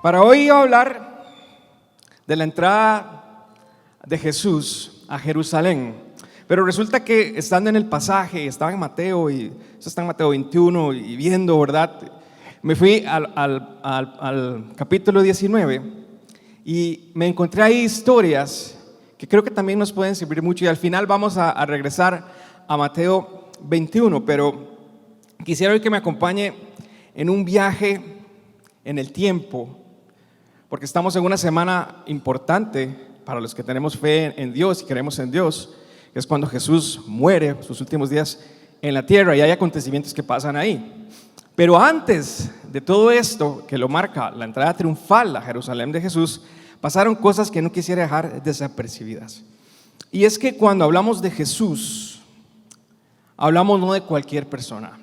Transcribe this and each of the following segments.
Para hoy iba a hablar de la entrada de Jesús a Jerusalén, pero resulta que estando en el pasaje, estaba en Mateo, y eso está en Mateo 21, y viendo, ¿verdad? Me fui al capítulo 19 y me encontré ahí historias que creo que también nos pueden servir mucho, y al final vamos a regresar a Mateo 21, pero quisiera hoy que me acompañe en un viaje en el tiempo, porque estamos en una semana importante para los que tenemos fe en Dios y creemos en Dios, que es cuando Jesús muere, sus últimos días en la tierra, y hay acontecimientos que pasan ahí. Pero antes de todo esto, que lo marca la entrada triunfal a Jerusalén de Jesús, pasaron cosas que no quisiera dejar desapercibidas. Y es que cuando hablamos de Jesús, hablamos no de cualquier persona.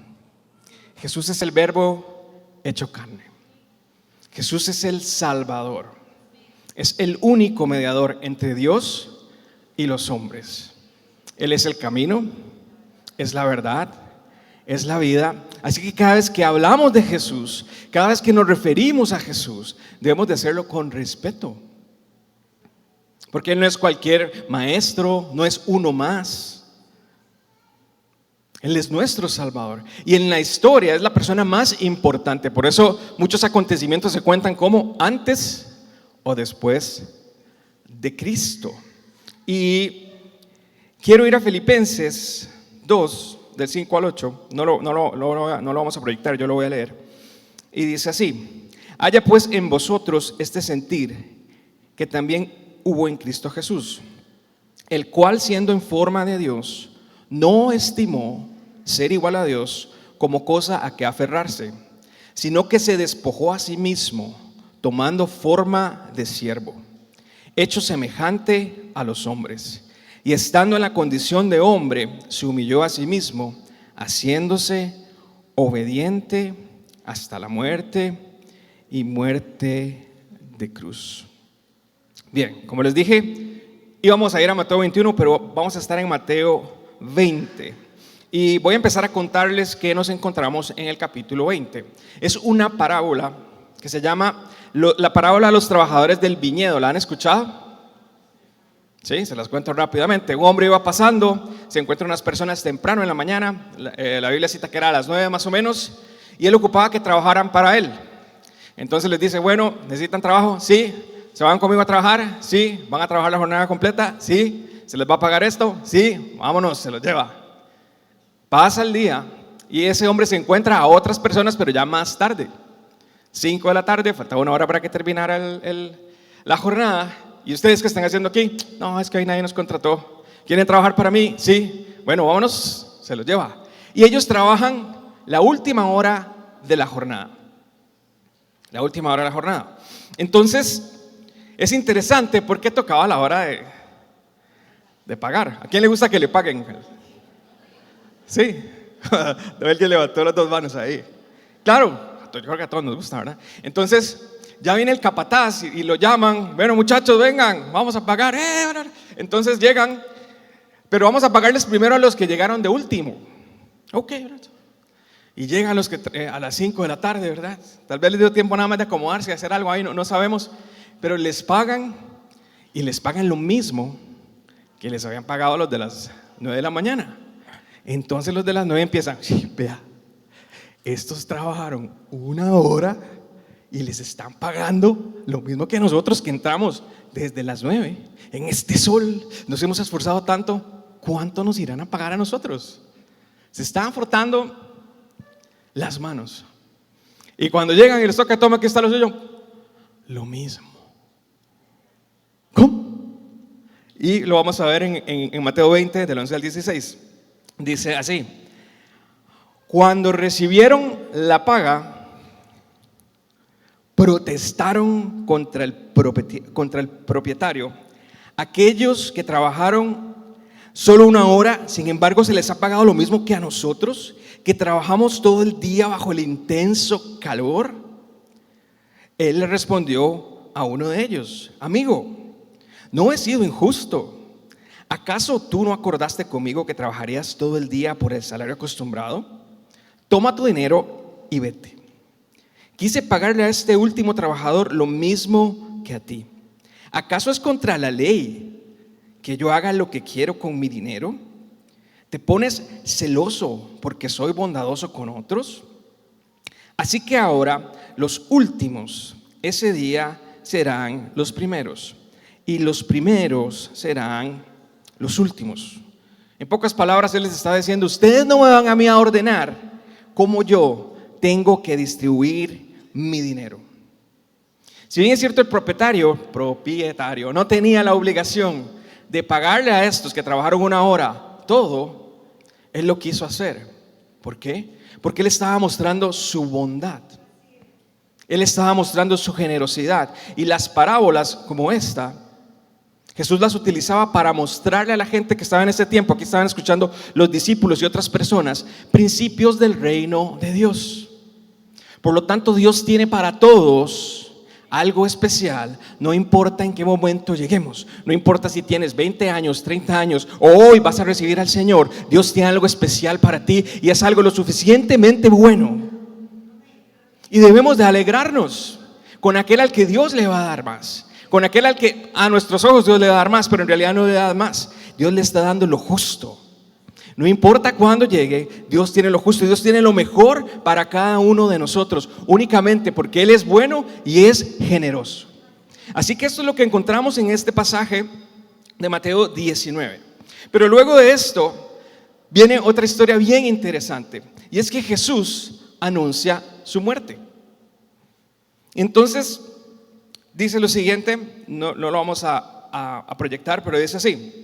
Jesús es el Verbo hecho carne. Jesús es el Salvador. Es el único mediador entre Dios y los hombres. Él es el camino, es la verdad, es la vida. Así que cada vez que hablamos de Jesús, cada vez que nos referimos a Jesús, debemos de hacerlo con respeto. Porque Él no es cualquier maestro, no es uno más. Él es nuestro Salvador, y en la historia es la persona más importante. Por eso muchos acontecimientos se cuentan como antes o después de Cristo. Y quiero ir a Filipenses 2, del 5 al 8. No lo vamos a proyectar, yo lo voy a leer. Y dice así: haya pues en vosotros este sentir que también hubo en Cristo Jesús, el cual, siendo en forma de Dios, no estimó ser igual a Dios como cosa a que aferrarse, sino que se despojó a sí mismo, tomando forma de siervo, hecho semejante a los hombres, y estando en la condición de hombre, se humilló a sí mismo, haciéndose obediente hasta la muerte, y muerte de cruz. Bien, como les dije, íbamos a ir a Mateo 21, pero vamos a estar en Mateo 20, y voy a empezar a contarles qué nos encontramos en el capítulo 20. Es una parábola que se llama la parábola de los trabajadores del viñedo. ¿La han escuchado? Sí, se las cuento rápidamente. Un hombre iba pasando, se encuentra unas personas temprano en la mañana, la Biblia cita que era a las 9 más o menos, y él ocupaba que trabajaran para él. Entonces les dice: bueno, ¿necesitan trabajo? Sí. ¿Se van conmigo a trabajar? Sí. ¿Van a trabajar la jornada completa? Sí. ¿Se les va a pagar esto? Sí. Vámonos, se los lleva. Pasa el día y ese hombre se encuentra a otras personas, pero ya más tarde, 5 de la tarde, faltaba una hora para que terminara la jornada. ¿Y ustedes qué están haciendo aquí? No, es que hoy nadie nos contrató. ¿Quieren trabajar para mí? Sí. Bueno, vámonos, se los lleva. Y ellos trabajan la última hora de la jornada. La última hora de la jornada. Entonces, es interesante porque tocaba la hora de pagar. ¿A quién le gusta que le paguen? Sí. El que levantó las dos manos ahí. Claro, yo creo que a todos nos gusta, ¿verdad? Entonces, ya viene el capataz y lo llaman. Bueno, muchachos, vengan, vamos a pagar. Entonces llegan, pero vamos a pagarles primero a los que llegaron de último. Ok, ¿verdad? Y llegan los que a las 5 de la tarde, ¿verdad? Tal vez les dio tiempo nada más de acomodarse y hacer algo ahí, no sabemos. Pero les pagan, y les pagan lo mismo que les habían pagado a los de las 9 de la mañana. Entonces los de las 9 empiezan: vea, estos trabajaron una hora y les están pagando lo mismo que nosotros, que entramos desde las 9 en este sol, nos hemos esforzado tanto. ¿Cuánto nos irán a pagar a nosotros? Se están frotando las manos. Y cuando llegan y les toca: toma, aquí está lo suyo, lo mismo. ¿Cómo? Y lo vamos a ver en Mateo 20, del 11 al 16. Dice así: cuando recibieron la paga, protestaron contra el propietario. Aquellos que trabajaron solo una hora, sin embargo, se les ha pagado lo mismo que a nosotros, que trabajamos todo el día bajo el intenso calor. Él le respondió a uno de ellos: amigo, no he sido injusto. ¿Acaso tú no acordaste conmigo que trabajarías todo el día por el salario acostumbrado? Toma tu dinero y vete. Quise pagarle a este último trabajador lo mismo que a ti. ¿Acaso es contra la ley que yo haga lo que quiero con mi dinero? ¿Te pones celoso porque soy bondadoso con otros? Así que ahora los últimos ese día serán los primeros, y los primeros serán los últimos. En pocas palabras, Él les está diciendo: ustedes no me van a mí a ordenar cómo yo tengo que distribuir mi dinero. Si bien es cierto, el propietario no tenía la obligación de pagarle a estos que trabajaron una hora todo, Él lo quiso hacer. ¿Por qué? Porque Él estaba mostrando su bondad. Él estaba mostrando su generosidad. Y las parábolas como esta, Jesús las utilizaba para mostrarle a la gente que estaba en ese tiempo, aquí estaban escuchando los discípulos y otras personas, principios del reino de Dios. Por lo tanto, Dios tiene para todos algo especial, no importa en qué momento lleguemos, no importa si tienes 20 años, 30 años o hoy vas a recibir al Señor. Dios tiene algo especial para ti y es algo lo suficientemente bueno. Y debemos de alegrarnos con aquel al que Dios le va a dar más, con aquel al que a nuestros ojos Dios le va a dar más, pero en realidad no le da más. Dios le está dando lo justo. No importa cuándo llegue, Dios tiene lo justo y Dios tiene lo mejor para cada uno de nosotros, únicamente porque Él es bueno y es generoso. Así que esto es lo que encontramos en este pasaje de Mateo 19. Pero luego de esto viene otra historia bien interesante, y es que Jesús anuncia su muerte. Entonces dice lo siguiente, no lo vamos a proyectar, pero dice así.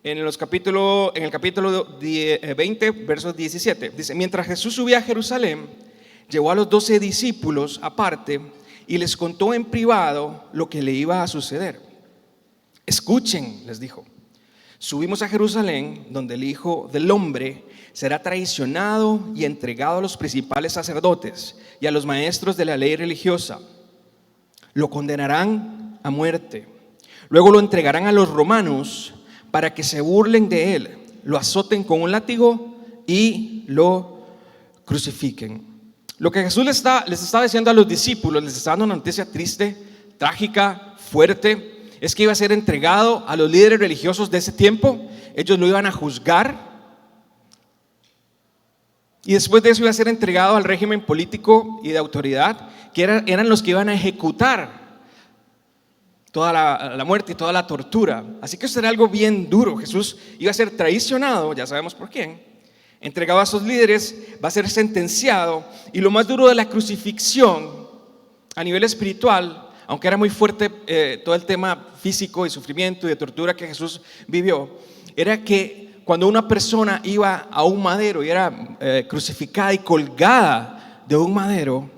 En el capítulo 20, versos 17, dice: mientras Jesús subía a Jerusalén, llevó a los 12 discípulos aparte y les contó en privado lo que le iba a suceder. Escuchen, les dijo: subimos a Jerusalén, donde el Hijo del Hombre será traicionado y entregado a los principales sacerdotes y a los maestros de la ley religiosa. Lo condenarán a muerte, luego lo entregarán a los romanos para que se burlen de él, lo azoten con un látigo y lo crucifiquen. Lo que Jesús les está diciendo a los discípulos, les está dando una noticia triste, trágica, fuerte, es que iba a ser entregado a los líderes religiosos de ese tiempo. Ellos lo iban a juzgar y después de eso iba a ser entregado al régimen político y de autoridad, que eran los que iban a ejecutar toda la muerte y toda la tortura. Así que eso era algo bien duro. Jesús iba a ser traicionado, ya sabemos por quién, entregado a sus líderes, va a ser sentenciado. Y lo más duro de la crucifixión a nivel espiritual, aunque era muy fuerte todo el tema físico y sufrimiento y de tortura que Jesús vivió, era que cuando una persona iba a un madero y era crucificada y colgada de un madero,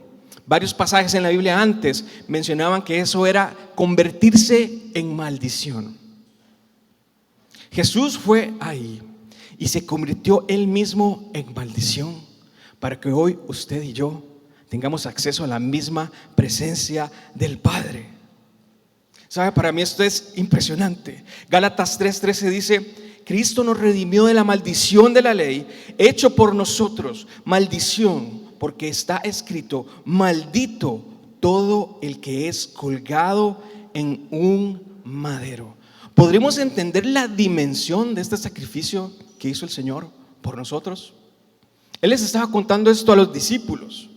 varios pasajes en la Biblia antes mencionaban que eso era convertirse en maldición. Jesús fue ahí y se convirtió Él mismo en maldición para que hoy usted y yo tengamos acceso a la misma presencia del Padre. ¿Sabe? Para mí esto es impresionante. Gálatas 3:13 dice: Cristo nos redimió de la maldición de la ley, hecho por nosotros maldición, porque está escrito: maldito todo el que es colgado en un madero. ¿Podremos entender la dimensión de este sacrificio que hizo el Señor por nosotros? Él les estaba contando esto a los discípulos,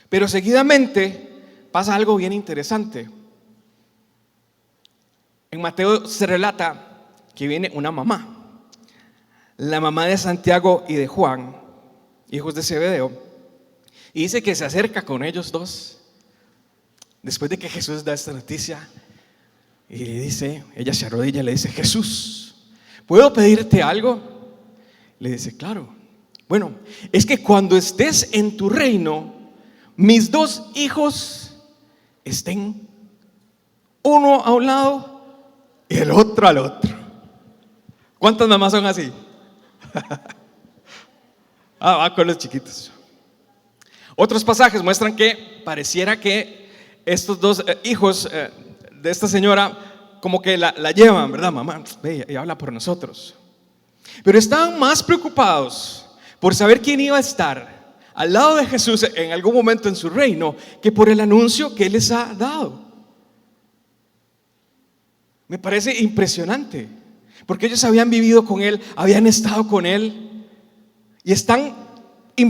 pero seguidamente pasa algo bien interesante. En Mateo se relata que viene una mamá, la mamá de Santiago y de Juan, hijos de Zebedeo, y dice que se acerca con ellos dos después de que Jesús da esta noticia y le dice, ella se arrodilla y le dice: Jesús, ¿puedo pedirte algo? Le dice: claro. Bueno, es que cuando estés en tu reino, mis dos hijos estén uno a un lado y el otro al otro. ¿Cuántas mamás son así? Va con los chiquitos. Otros pasajes muestran que pareciera que estos dos hijos de esta señora como que la llevan, ¿verdad? Mamá, ve y habla por nosotros. Pero estaban más preocupados por saber quién iba a estar al lado de Jesús en algún momento en su reino que por el anuncio que Él les ha dado. Me parece impresionante, porque ellos habían vivido con Él, habían estado con Él y están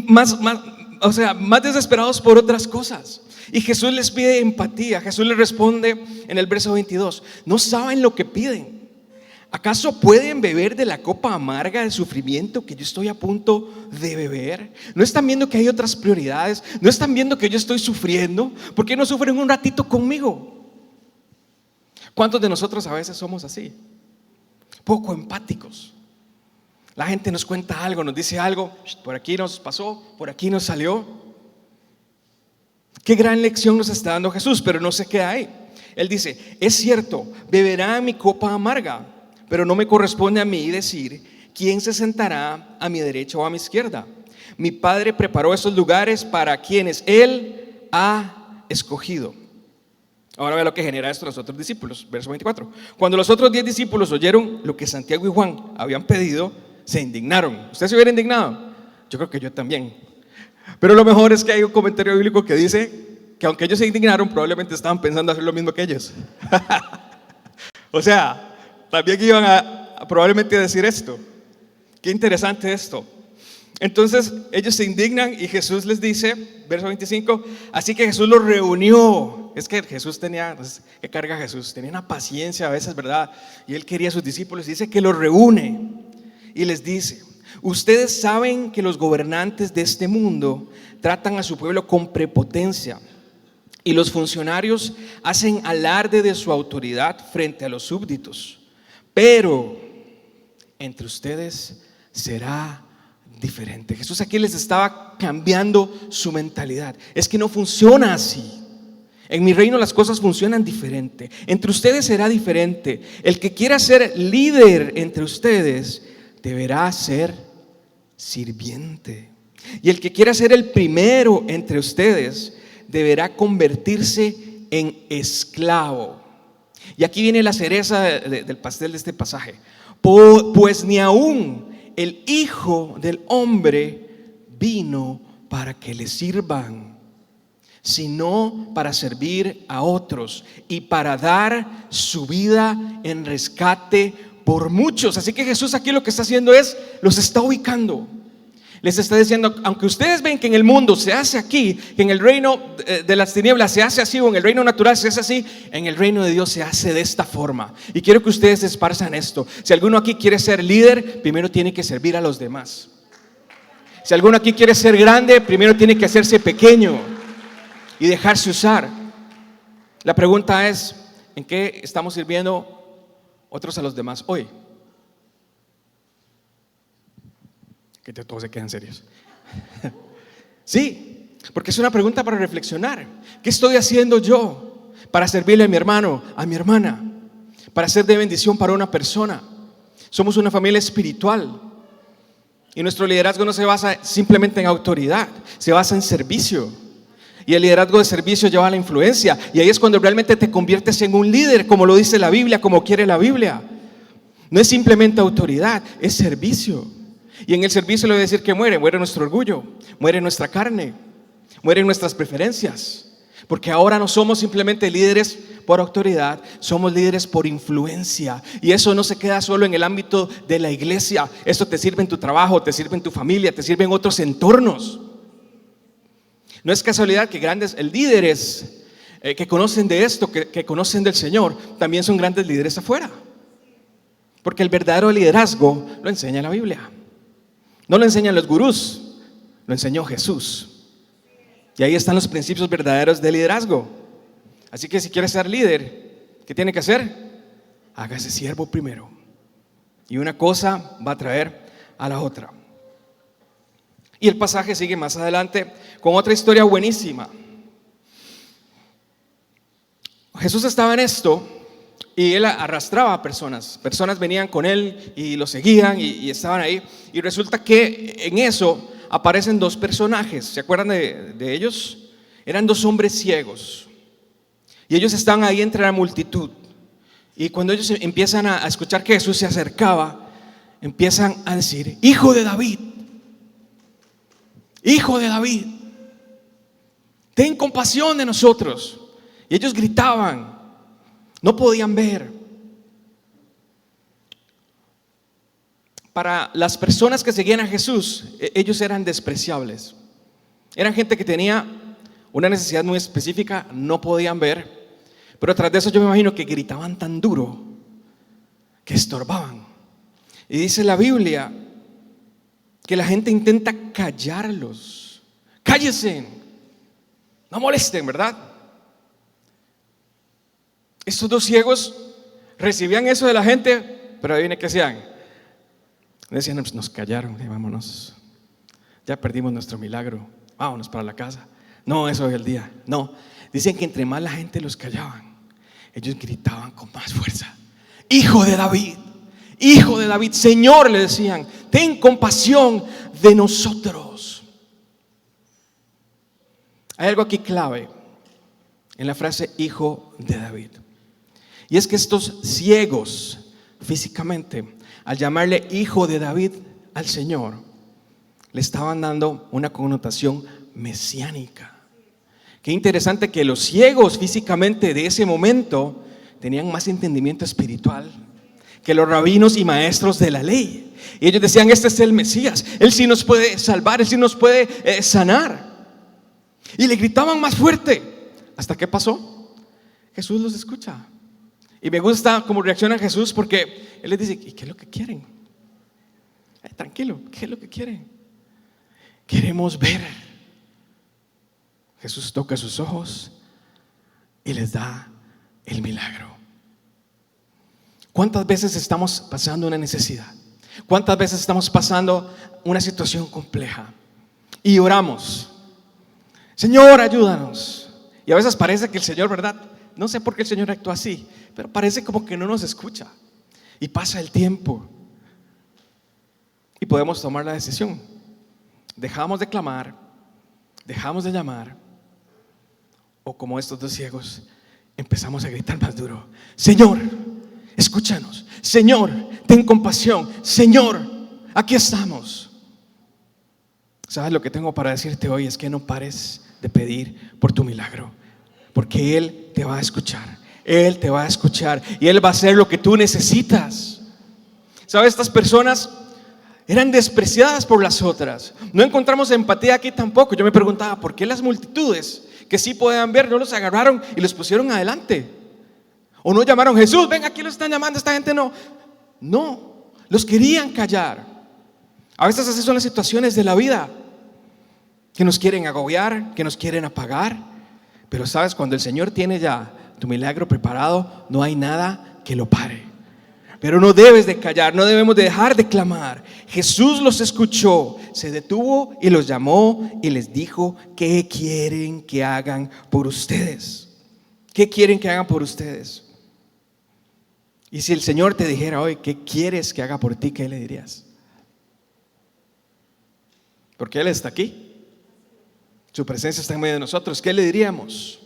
más desesperados por otras cosas. Y Jesús les pide empatía. Jesús les responde en el verso 22: ¿no saben lo que piden? ¿Acaso pueden beber de la copa amarga del sufrimiento que yo estoy a punto de beber? ¿No están viendo que hay otras prioridades? ¿No están viendo que yo estoy sufriendo? ¿Por qué no sufren un ratito conmigo? ¿Cuántos de nosotros a veces somos así? Poco empáticos. La gente nos cuenta algo, nos dice algo, por aquí nos pasó, por aquí nos salió. Qué gran lección nos está dando Jesús, pero no se queda ahí. Él dice: es cierto, beberá mi copa amarga, pero no me corresponde a mí decir quién se sentará a mi derecha o a mi izquierda. Mi Padre preparó esos lugares para quienes Él ha escogido. Ahora ve lo que genera esto en los otros discípulos, verso 24. Cuando los otros 10 discípulos oyeron lo que Santiago y Juan habían pedido, se indignaron. ¿Usted se hubiera indignado? Yo creo que yo también. Pero lo mejor es que hay un comentario bíblico que dice que aunque ellos se indignaron, probablemente estaban pensando hacer lo mismo que ellos. O sea, también iban a probablemente decir esto. Qué interesante esto. Entonces ellos se indignan y Jesús les dice, verso 25: así que Jesús los reunió. Es que Jesús tenía, ¿qué carga Jesús? Tenía una paciencia a veces, ¿verdad? Y Él quería a sus discípulos. Dice que los reúne y les dice: ustedes saben que los gobernantes de este mundo tratan a su pueblo con prepotencia, y los funcionarios hacen alarde de su autoridad frente a los súbditos. Pero entre ustedes será diferente. Jesús aquí les estaba cambiando su mentalidad. Es que no funciona así. En mi reino las cosas funcionan diferente. Entre ustedes será diferente. El que quiera ser líder entre ustedes deberá ser sirviente. Y el que quiera ser el primero entre ustedes deberá convertirse en esclavo. Y aquí viene la cereza del pastel de este pasaje. Pues ni aún el Hijo del Hombre vino para que le sirvan, sino para servir a otros y para dar su vida en rescate por muchos. Así que Jesús aquí lo que está haciendo es, los está ubicando. Les está diciendo: aunque ustedes ven que en el mundo se hace aquí, que en el reino de las tinieblas se hace así, o en el reino natural se hace así, en el reino de Dios se hace de esta forma. Y quiero que ustedes esparzan esto. Si alguno aquí quiere ser líder, primero tiene que servir a los demás. Si alguno aquí quiere ser grande, primero tiene que hacerse pequeño y dejarse usar. La pregunta es: ¿en qué estamos sirviendo otros a los demás hoy? Que todos se quedan serios. Sí, porque es una pregunta para reflexionar. ¿Qué estoy haciendo yo para servirle a mi hermano, a mi hermana, para ser de bendición para una persona? Somos una familia espiritual y nuestro liderazgo no se basa simplemente en autoridad, se basa en servicio. Y el liderazgo de servicio lleva a la influencia, y ahí es cuando realmente te conviertes en un líder, como lo dice la Biblia, como quiere la Biblia. No es simplemente autoridad, es servicio. Y en el servicio le voy a decir que muere nuestro orgullo, muere nuestra carne, mueren nuestras preferencias. Porque ahora no somos simplemente líderes por autoridad, somos líderes por influencia. Y eso no se queda solo en el ámbito de la iglesia. Eso te sirve en tu trabajo, te sirve en tu familia, te sirve en otros entornos. No es casualidad que grandes líderes que conocen de esto, que conocen del Señor, también son grandes líderes afuera. Porque el verdadero liderazgo lo enseña la Biblia. No lo enseñan los gurús, lo enseñó Jesús. Y ahí están los principios verdaderos de liderazgo. Así que si quieres ser líder, ¿qué tiene que hacer? Hágase siervo primero. Y una cosa va a traer a la otra. Y el pasaje sigue más adelante con otra historia buenísima. Jesús estaba en esto y Él arrastraba a personas. Personas venían con Él y lo seguían y estaban ahí. Y resulta que en eso aparecen dos personajes. ¿Se acuerdan de ellos? Eran dos hombres ciegos. Y ellos estaban ahí entre la multitud. Y cuando ellos empiezan a escuchar que Jesús se acercaba, empiezan a decir: Hijo de David. Hijo de David, ten compasión de nosotros. Y ellos gritaban, no podían ver. Para las personas que seguían a Jesús, ellos eran despreciables. Eran gente que tenía una necesidad muy específica, no podían ver. Pero tras de eso yo me imagino que gritaban tan duro que estorbaban. Y dice la Biblia que la gente intenta callarlos. Cállense, no molesten, ¿verdad? Estos dos ciegos recibían eso de la gente, pero adivinen qué hacían. Decían, nos callaron, vámonos. Ya perdimos nuestro milagro, vámonos para la casa. No, eso es el día. No, dicen que entre más la gente los callaban, ellos gritaban con más fuerza. Hijo de David, Hijo de David, Señor, le decían, ten compasión de nosotros. Hay algo aquí clave en la frase Hijo de David. Y es que estos ciegos físicamente, al llamarle Hijo de David al Señor, le estaban dando una connotación mesiánica. Qué interesante que los ciegos físicamente de ese momento tenían más entendimiento espiritual que los rabinos y maestros de la ley. Y ellos decían, este es el Mesías, Él sí nos puede salvar, Él sí nos puede sanar. Y le gritaban más fuerte. ¿Hasta qué pasó? Jesús los escucha. Y me gusta cómo reacciona Jesús, porque Él les dice, ¿y qué es lo que quieren? Tranquilo, ¿qué es lo que quieren? Queremos ver. Jesús toca sus ojos y les da el milagro. ¿Cuántas veces estamos pasando una necesidad? ¿Cuántas veces estamos pasando una situación compleja? Y oramos, Señor, ayúdanos. Y a veces parece que el Señor, ¿verdad? No sé por qué el Señor actúa así, pero parece como que no nos escucha. Y pasa el tiempo y podemos tomar la decisión. Dejamos de clamar, dejamos de llamar, o como estos dos ciegos, empezamos a gritar más duro: Señor, escúchanos. Señor, ten compasión. Señor, aquí estamos. ¿Sabes lo que tengo para decirte hoy? Es que no pares de pedir por tu milagro, porque Él te va a escuchar. Él te va a escuchar y Él va a hacer lo que tú necesitas. ¿Sabes? Estas personas eran despreciadas por las otras. No encontramos empatía aquí tampoco. Yo me preguntaba, ¿por qué las multitudes que sí podían ver no los agarraron y los pusieron adelante? O no llamaron: Jesús, ven, aquí lo están llamando, esta gente no. No, los querían callar. A veces así son las situaciones de la vida, que nos quieren agobiar, que nos quieren apagar. Pero sabes, cuando el Señor tiene ya tu milagro preparado, no hay nada que lo pare. Pero no debes de callar, no debemos de dejar de clamar. Jesús los escuchó, se detuvo y los llamó y les dijo: ¿qué quieren que hagan por ustedes? ¿Qué quieren que hagan por ustedes? Y si el Señor te dijera hoy, ¿qué quieres que haga por ti? ¿Qué le dirías? Porque Él está aquí, su presencia está en medio de nosotros. ¿Qué le diríamos?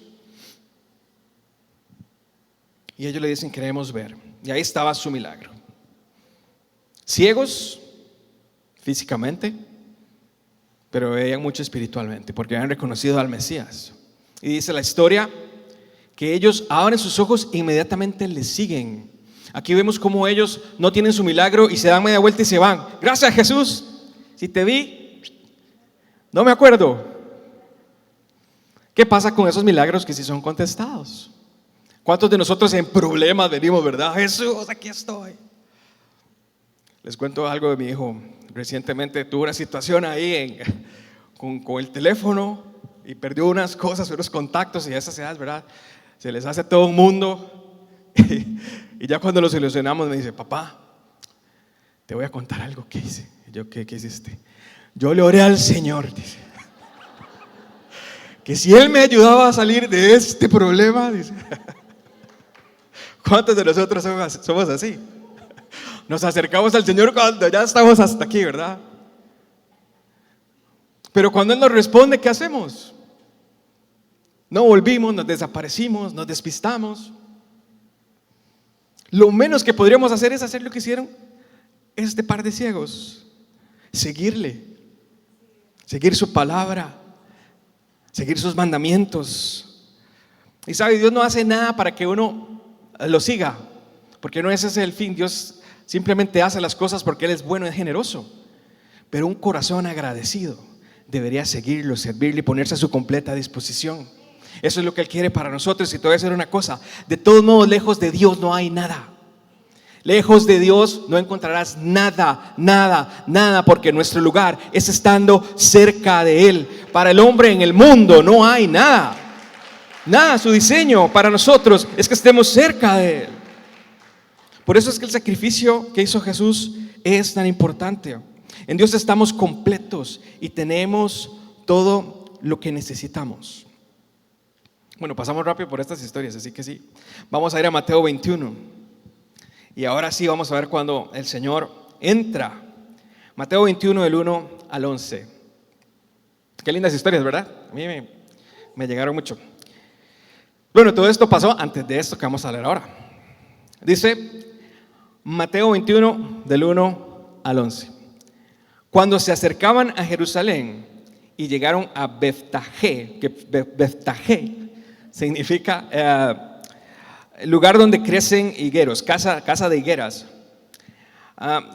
Y ellos le dicen: queremos ver. Y ahí estaba su milagro. Ciegos físicamente, pero veían mucho espiritualmente, porque habían reconocido al Mesías. Y dice la historia que ellos abren sus ojos e inmediatamente le siguen. Aquí vemos cómo ellos no tienen su milagro y se dan media vuelta y se van. Gracias, Jesús, si te vi, no me acuerdo. ¿Qué pasa con esos milagros que sí son contestados? ¿Cuántos de nosotros en problemas venimos, verdad? Jesús, aquí estoy. Les cuento algo de mi hijo. Recientemente tuvo una situación ahí con el teléfono y perdió unas cosas, unos contactos, y a esas edades, ¿verdad? Se les hace todo un mundo. Y ya cuando lo solucionamos me dice: papá, te voy a contar algo que hice. Y yo: ¿qué hiciste? Yo le oré al Señor, dice, que si Él me ayudaba a salir de este problema, dice. ¿Cuántos de nosotros somos así? Nos acercamos al Señor cuando ya estamos hasta aquí, ¿verdad? Pero cuando Él nos responde, ¿qué hacemos? No volvimos, nos desaparecimos, nos despistamos. Lo menos que podríamos hacer es hacer lo que hicieron este par de ciegos: seguirle seguir su palabra, seguir sus mandamientos. Y sabe, Dios no hace nada para que uno lo siga, porque no ese es el fin. Dios simplemente hace las cosas porque Él es bueno y generoso. Pero un corazón agradecido debería seguirlo, servirle y ponerse a su completa disposición. Eso es lo que Él quiere para nosotros. Y te voy a decir una cosa: de todos modos, lejos de Dios no hay nada. Lejos de Dios no encontrarás nada, nada, nada, porque nuestro lugar es estando cerca de Él. Para el hombre en el mundo no hay nada. Nada, su diseño para nosotros es que estemos cerca de Él. Por eso es que el sacrificio que hizo Jesús es tan importante. En Dios estamos completos y tenemos todo lo que necesitamos. Bueno, pasamos rápido por estas historias, así que sí. Vamos a ir a Mateo 21. Y ahora sí vamos a ver cuando el Señor entra. Mateo 21 del 1 al 11. Qué lindas historias, ¿verdad? A mí me llegaron mucho. Bueno, todo esto pasó antes de esto que vamos a leer ahora. Dice Mateo 21 del 1 al 11. Cuando se acercaban a Jerusalén y llegaron a Betfagé, que Betfagé significa lugar donde crecen higueros, casa de higueras.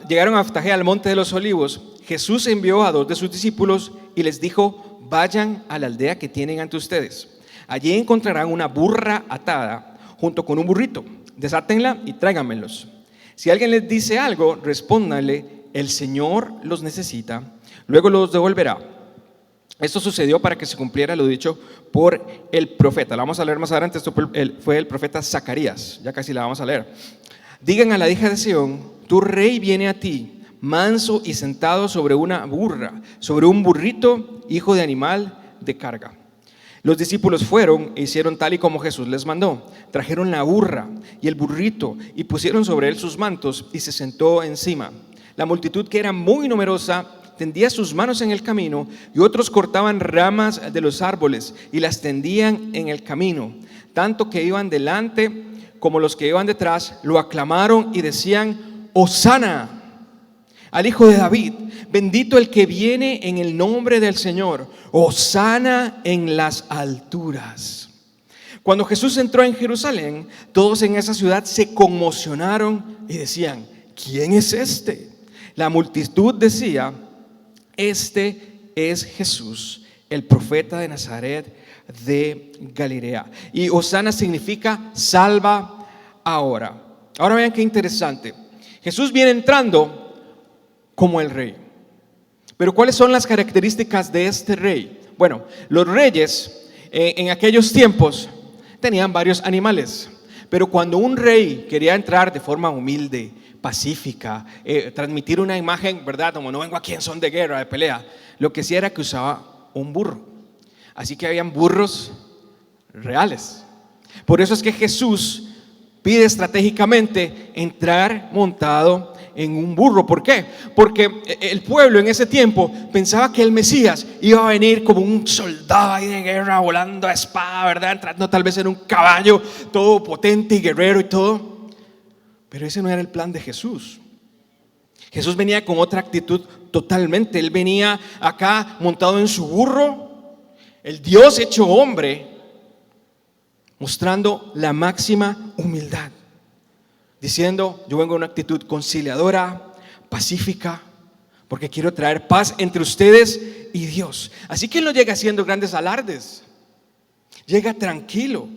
Llegaron a Betfagé, al monte de los olivos. Jesús envió a 2 de sus discípulos y les dijo: vayan a la aldea que tienen ante ustedes. Allí encontrarán una burra atada junto con un burrito. Desátenla y tráiganmelos. Si alguien les dice algo, respóndanle: el Señor los necesita, luego los devolverá. Esto sucedió para que se cumpliera lo dicho por el profeta. La vamos a leer más adelante. Esto fue el profeta Zacarías. Ya casi la vamos a leer. Digan a la hija de Sión: tu rey viene a ti, manso y sentado sobre una burra, sobre un burrito, hijo de animal de carga. Los discípulos fueron e hicieron tal y como Jesús les mandó. Trajeron la burra y el burrito y pusieron sobre él sus mantos y se sentó encima. La multitud, que era muy numerosa, tendía sus manos en el camino, y otros cortaban ramas de los árboles y las tendían en el camino. Tanto que iban delante como los que iban detrás lo aclamaron y decían: Hosana al Hijo de David, bendito el que viene en el nombre del Señor, Hosana en las alturas. Cuando Jesús entró en Jerusalén, todos en esa ciudad se conmocionaron y decían: ¿quién es este? La multitud decía: este es Jesús, el profeta de Nazaret de Galilea. Y Hosana significa salva ahora. Ahora vean qué interesante. Jesús viene entrando como el rey. Pero ¿cuáles son las características de este rey? Bueno, los reyes en aquellos tiempos tenían varios animales. Pero cuando un rey quería entrar de forma humilde, pacífica, transmitir una imagen, ¿verdad? Como no vengo aquí en son de guerra, de pelea, lo que hacía era que usaba un burro. Así que habían burros reales. Por eso es que Jesús pide estratégicamente entrar montado en un burro. ¿Por qué? Porque el pueblo en ese tiempo pensaba que el Mesías iba a venir como un soldado ahí de guerra, volando a espada, ¿verdad? Entrando tal vez en un caballo todo potente y guerrero y todo. Pero ese no era el plan de Jesús. Jesús venía con otra actitud totalmente. Él venía acá montado en su burro, el Dios hecho hombre, mostrando la máxima humildad, diciendo: yo vengo en una actitud conciliadora, pacífica, porque quiero traer paz entre ustedes y Dios. Así que Él no llega haciendo grandes alardes, llega tranquilo.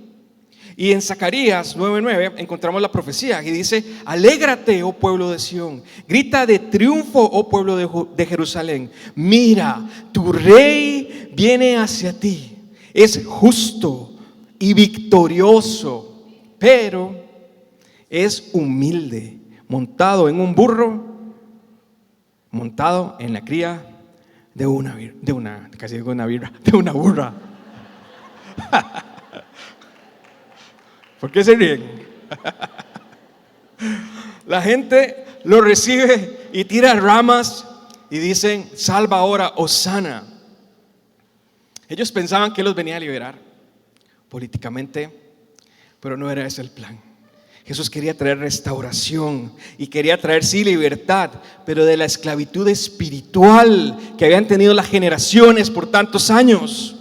Y en Zacarías 9:9 encontramos la profecía y dice: alégrate, oh pueblo de Sión, grita de triunfo, oh pueblo de Jerusalén. Mira, tu rey viene hacia ti, es justo y victorioso, pero es humilde, montado en un burro, montado en la cría de una burra. ¿Por qué se ríen? La gente lo recibe y tira ramas y dicen: salva ahora, Hosana. Ellos pensaban que Él los venía a liberar políticamente, pero no era ese el plan. Jesús quería traer restauración y quería traer sí libertad, pero de la esclavitud espiritual que habían tenido las generaciones por tantos años.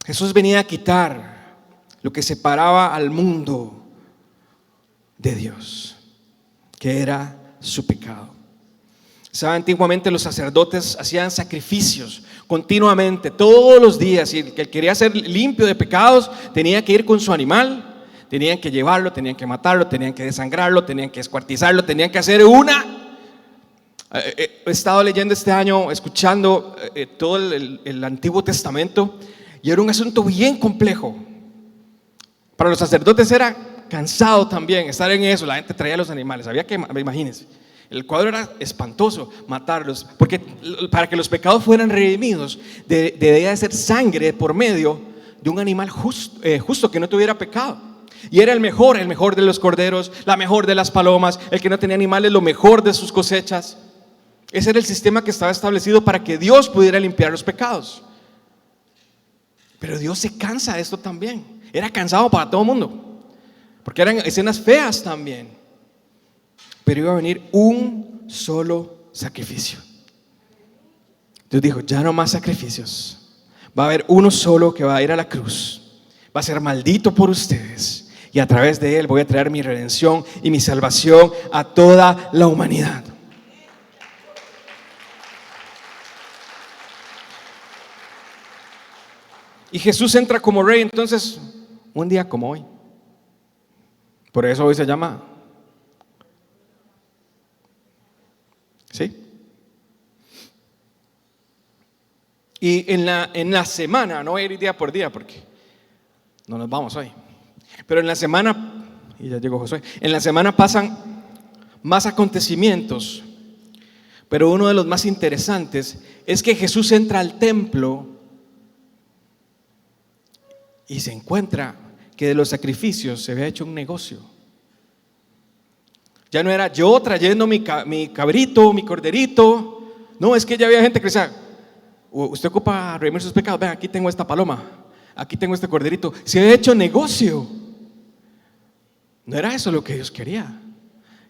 Jesús venía a quitar lo que separaba al mundo de Dios, que era su pecado. ¿Sabe? Antiguamente los sacerdotes hacían sacrificios continuamente, todos los días, y el que quería ser limpio de pecados tenía que ir con su animal, tenían que llevarlo, tenían que matarlo, tenían que desangrarlo, tenían que descuartizarlo, tenían que hacer he estado leyendo este año, escuchando todo el Antiguo Testamento, y era un asunto bien complejo. Para los sacerdotes era cansado también estar en eso. La gente traía los animales, había que, imagínense, el cuadro era espantoso, matarlos, porque para que los pecados fueran redimidos debía de ser sangre por medio de un animal justo que no tuviera pecado. Y era el mejor de los corderos, la mejor de las palomas, el que no tenía animales, lo mejor de sus cosechas. Ese era el sistema que estaba establecido para que Dios pudiera limpiar los pecados. Pero Dios se cansa de esto también. Era cansado para todo el mundo, porque eran escenas feas también. Pero iba a venir un solo sacrificio. Dios dijo, ya no más sacrificios. Va a haber uno solo que va a ir a la cruz. Va a ser maldito por ustedes. Y a través de él voy a traer mi redención y mi salvación a toda la humanidad. Y Jesús entra como rey entonces un día como hoy. Por eso hoy se llama, ¿sí? Y en la semana, no voy a ir día por día porque no nos vamos hoy, pero en la semana, y ya llegó Josué, en la semana pasan más acontecimientos, pero uno de los más interesantes es que Jesús entra al templo y se encuentra que de los sacrificios se había hecho un negocio. Ya no era yo trayendo mi cabrito, mi corderito. No, es que ya había gente que decía, usted ocupa redimir sus pecados, ven, aquí tengo esta paloma, aquí tengo este corderito. Se había hecho negocio. No era eso lo que Dios quería.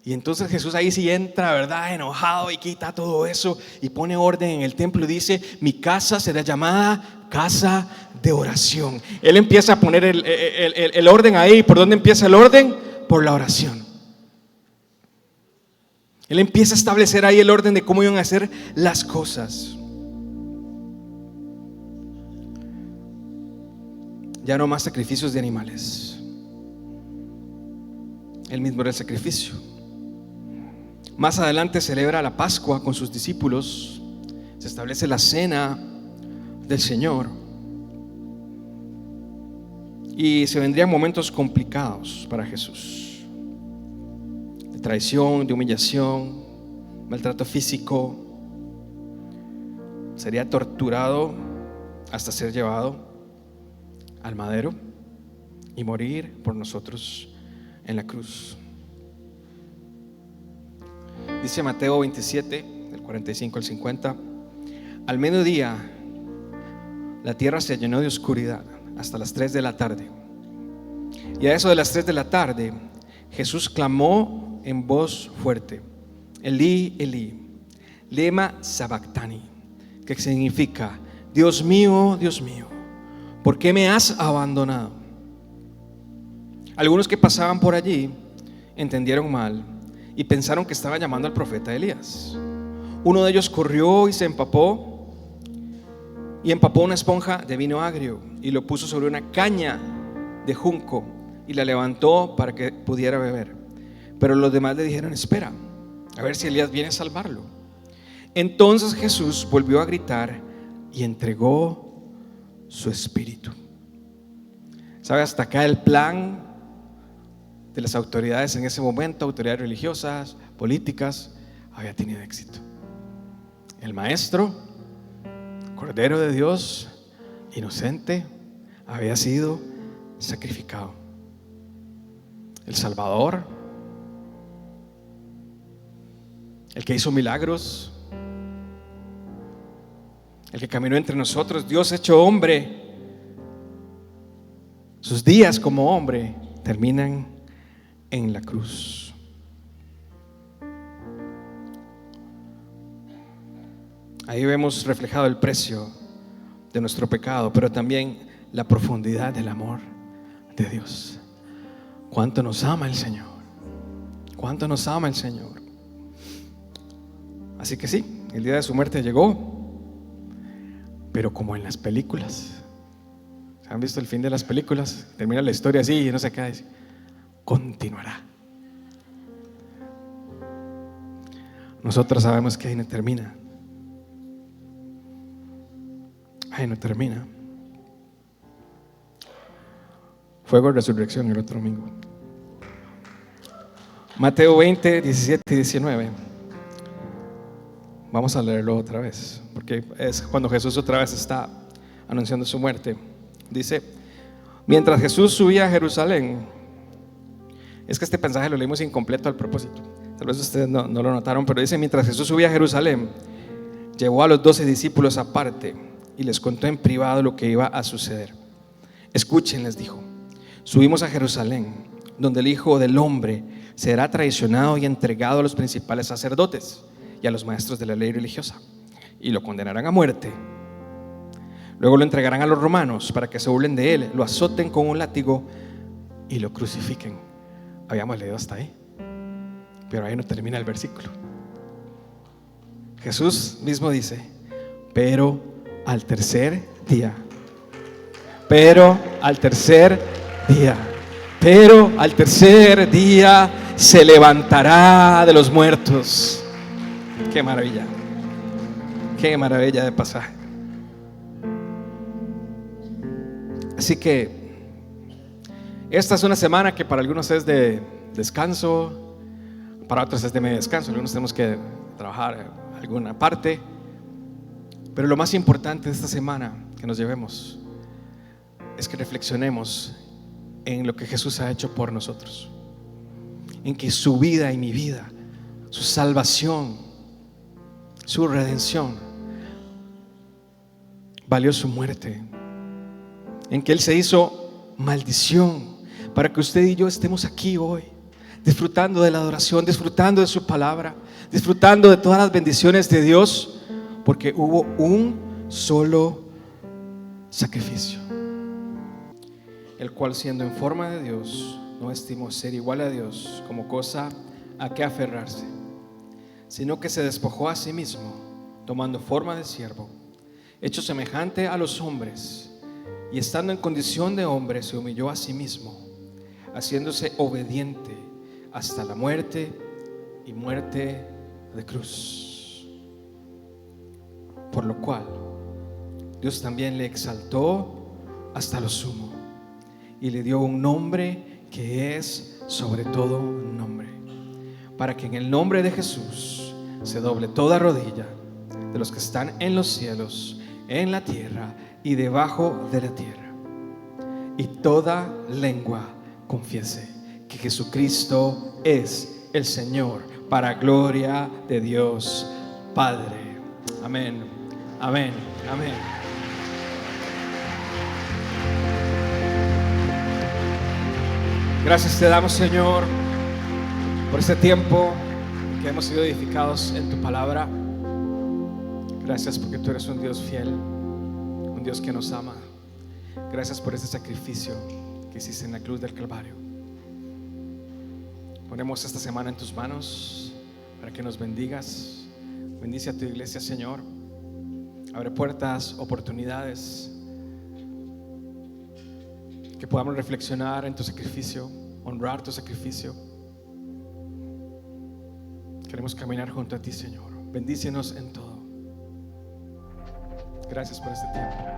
Y entonces Jesús ahí sí entra, ¿verdad? Enojado, y quita todo eso y pone orden en el templo y dice, mi casa será llamada casa de oración. Él empieza a poner el orden ahí. ¿Por dónde empieza el orden? Por la oración. Él empieza a establecer ahí el orden de cómo iban a hacer las cosas. Ya no más sacrificios de animales. Él mismo era el sacrificio. Más adelante celebra la Pascua con sus discípulos. Se establece la cena del Señor. Y se vendrían momentos complicados para Jesús. De traición, de humillación, maltrato físico. Sería torturado hasta ser llevado al madero y morir por nosotros en la cruz. Dice Mateo 27, del 45 al 50, al mediodía la tierra se llenó de oscuridad hasta las 3 de la tarde. Y a eso de las 3 de la tarde, Jesús clamó en voz fuerte, Elí, Elí, lema sabactani, que significa, Dios mío, ¿por qué me has abandonado? Algunos que pasaban por allí entendieron mal y pensaron que estaba llamando al profeta Elías. Uno de ellos corrió y se empapó una esponja de vino agrio y lo puso sobre una caña de junco y la levantó para que pudiera beber. Pero los demás le dijeron, espera, a ver si Elías viene a salvarlo. Entonces Jesús volvió a gritar y entregó su espíritu. ¿Sabe? Hasta acá el plan de las autoridades en ese momento, autoridades religiosas, políticas, había tenido éxito. El maestro, Cordero de Dios, inocente, había sido sacrificado. El Salvador, el que hizo milagros, el que caminó entre nosotros, Dios hecho hombre, Sus días como hombre terminan en la cruz. Ahí vemos reflejado el precio de nuestro pecado, pero también la profundidad del amor de Dios. Cuánto nos ama el Señor. Cuánto nos ama el Señor. Así que sí, el día de su muerte llegó, pero como en las películas. ¿Han visto el fin de las películas? Termina la historia así y no se queda. Continuará. Nosotros sabemos que ahí no termina. Ahí no termina. Fuego de resurrección el otro domingo. Mateo 20, 17 y 19. Vamos a leerlo otra vez, porque es cuando Jesús otra vez está anunciando su muerte. Dice: mientras Jesús subía a Jerusalén. Es que este pasaje lo leímos incompleto al propósito. Tal vez ustedes no lo notaron, pero dice: mientras Jesús subía a Jerusalén, llevó a los 12 discípulos aparte y les contó en privado lo que iba a suceder. Escuchen, les dijo: subimos a Jerusalén, donde el Hijo del Hombre será traicionado y entregado a los principales sacerdotes y a los maestros de la ley religiosa, y lo condenarán a muerte. Luego lo entregarán a los romanos para que se burlen de él, lo azoten con un látigo y lo crucifiquen. Habíamos leído hasta ahí, pero ahí no termina el versículo. Jesús mismo dice: pero al tercer día, pero al tercer día, pero al tercer día se levantará de los muertos. Qué maravilla de pasaje. Así que esta es una semana que para algunos es de descanso, para otros es de medio descanso. Algunos tenemos que trabajar en alguna parte, pero lo más importante de esta semana que nos llevemos es que reflexionemos en lo que Jesús ha hecho por nosotros, en que su vida y mi vida, su salvación, su redención valió su muerte, en que Él se hizo maldición para que usted y yo estemos aquí hoy, disfrutando de la adoración, disfrutando de su palabra, disfrutando de todas las bendiciones de Dios, porque hubo un solo sacrificio, el cual, siendo en forma de Dios, no estimó ser igual a Dios como cosa a que aferrarse, sino que se despojó a sí mismo, tomando forma de siervo, hecho semejante a los hombres, y estando en condición de hombre se humilló a sí mismo, haciéndose obediente hasta la muerte y muerte de cruz. Por lo cual Dios también le exaltó hasta lo sumo y le dio un nombre que es sobre todo nombre, para que en el nombre de Jesús se doble toda rodilla de los que están en los cielos, en la tierra y debajo de la tierra, y toda lengua confiese que Jesucristo es el Señor, para gloria de Dios Padre. Amén, amén, amén. Gracias te damos, Señor, por este tiempo que hemos sido edificados en tu palabra. Gracias porque tú eres un Dios fiel, un Dios que nos ama. Gracias por este sacrificio que hiciste en la cruz del Calvario. Ponemos esta semana en tus manos para que nos bendigas. Bendice a tu iglesia, Señor. Abre puertas, oportunidades, que podamos reflexionar en tu sacrificio, honrar tu sacrificio. Queremos caminar junto a ti, Señor. Bendícenos en todo. Gracias por este tiempo.